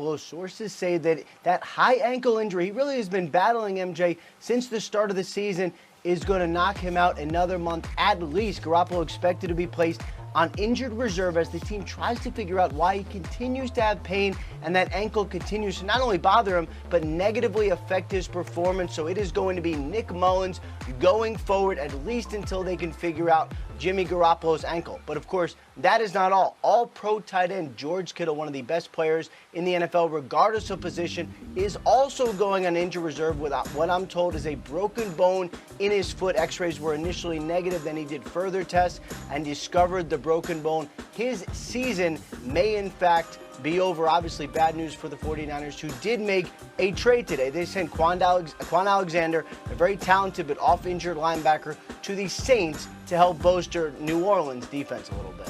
Garoppolo. Sources say that that high ankle injury, he really has been battling, MJ, since the start of the season, is going to knock him out another month at least. Garoppolo expected to be placed on injured reserve as the team tries to figure out why he continues to have pain and that ankle continues to not only bother him, but negatively affect his performance. So it is going to be Nick Mullins going forward at least until they can figure out Jimmy Garoppolo's ankle. But of course, that is not all. All-pro tight end George Kittle, one of the best players in the NFL, regardless of position, is also going on injured reserve with what I'm told is a broken bone in his foot. X-rays were initially negative, then he did further tests and discovered the broken bone. His season may in fact be over. Obviously bad news for the 49ers, who did make a trade today. They sent Quan Alexander, a very talented but off-injured linebacker, to the Saints to help bolster New Orleans' defense a little bit.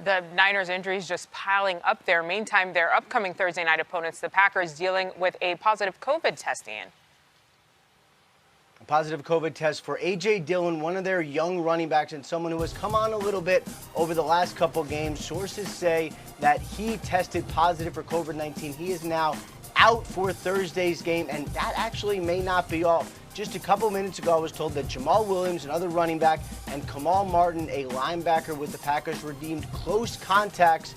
The Niners' injuries just piling up there. Meantime, their upcoming Thursday night opponents, the Packers, dealing with a positive COVID test, Ian. A positive COVID test for A.J. Dillon, one of their young running backs and someone who has come on a little bit over the last couple games. Sources say that he tested positive for COVID-19. He is now out for Thursday's game, and that actually may not be all. Just a couple minutes ago, I was told that Jamal Williams, another running back, and Kamal Martin, a linebacker with the Packers, were deemed close contacts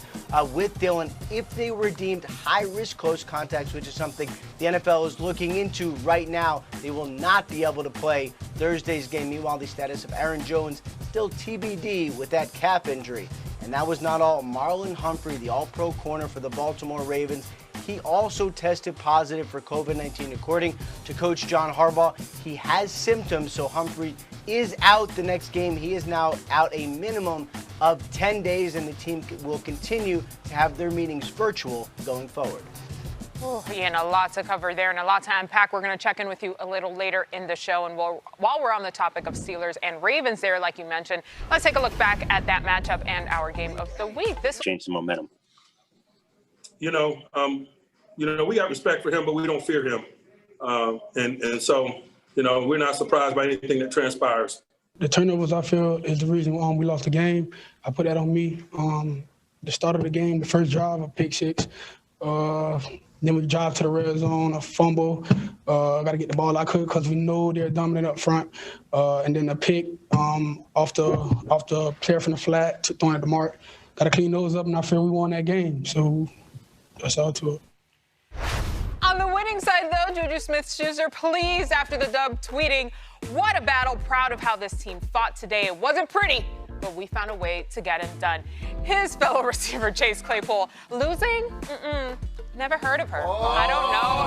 with Dillon. If they were deemed high-risk close contacts, which is something the NFL is looking into right now, they will not be able to play Thursday's game. Meanwhile, the status of Aaron Jones still TBD with that calf injury. And that was not all. Marlon Humphrey, the all-pro corner for the Baltimore Ravens, he also tested positive for COVID-19. According to Coach John Harbaugh, he has symptoms, so Humphrey is out the next game. He is now out a minimum of 10 days, and the team will continue to have their meetings virtual going forward. Oh, Ian, a lot to cover there and a lot to unpack. We're going to check in with you a little later in the show. And while we're on the topic of Steelers and Ravens there, like you mentioned, let's take a look back at that matchup and our game of the week. This changed the momentum. We got respect for him, but we don't fear him. And so, we're not surprised by anything that transpires. The turnovers, I feel, is the reason we lost the game. I put that on me. The start of the game, the first drive, a pick six. Then we drive to the red zone, a fumble. Got to get the ball out quick because we know they're dominant up front. And then a pick off the player from the flat, throwing at the mark. Got to clean those up, and I feel we won that game. So that's all to it. On the winning side, though, Juju Smith-Schuster pleased after the dub, tweeting, "What a battle, proud of how this team fought today. It wasn't pretty, but we found a way to get it done." His fellow receiver, Chase Claypool, losing? Never heard of her. I don't know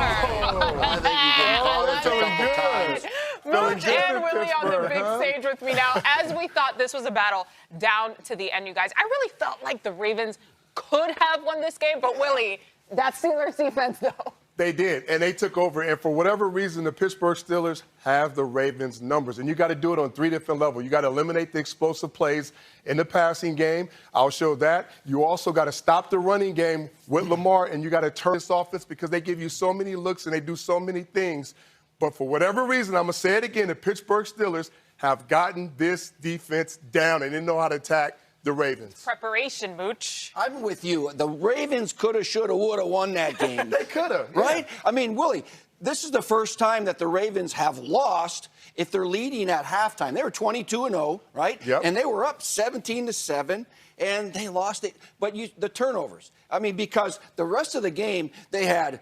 her. Mooch and Willie on the big stage with me now. As we thought this was a battle down to the end, you guys. I really felt like the Ravens could have won this game, but Willie, that Steelers defense, though. They did, and they took over. And for whatever reason, the Pittsburgh Steelers have the Ravens' numbers. And you got to do it on 3 different levels. You got to eliminate the explosive plays in the passing game. I'll show that. You also got to stop the running game with Lamar, and you got to turn this offense because they give you so many looks and they do so many things. But for whatever reason, I'm going to say it again, the Pittsburgh Steelers have gotten this defense down and they know how to attack the Ravens. Preparation, Mooch. I'm with you. The Ravens coulda, shoulda, woulda won that game. They coulda. Right? Yeah. I mean, Willie, this is the first time that the Ravens have lost if they're leading at halftime. They were 22-0, right? Yep. And they were up 17-7, and they lost it. But the turnovers. I mean, because the rest of the game, they had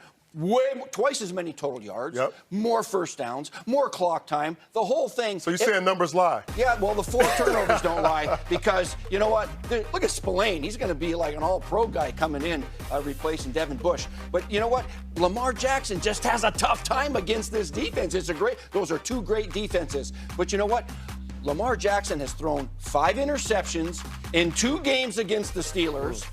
twice as many total yards, more first downs, more clock time, the whole thing. So you're saying numbers lie? Yeah, well, the 4 turnovers don't lie because, you know what? Look at Spillane. He's going to be like an all-pro guy coming in, replacing Devin Bush. But you know what? Lamar Jackson just has a tough time against this defense. Those are 2 great defenses. But you know what? Lamar Jackson has thrown 5 interceptions in 2 games against the Steelers.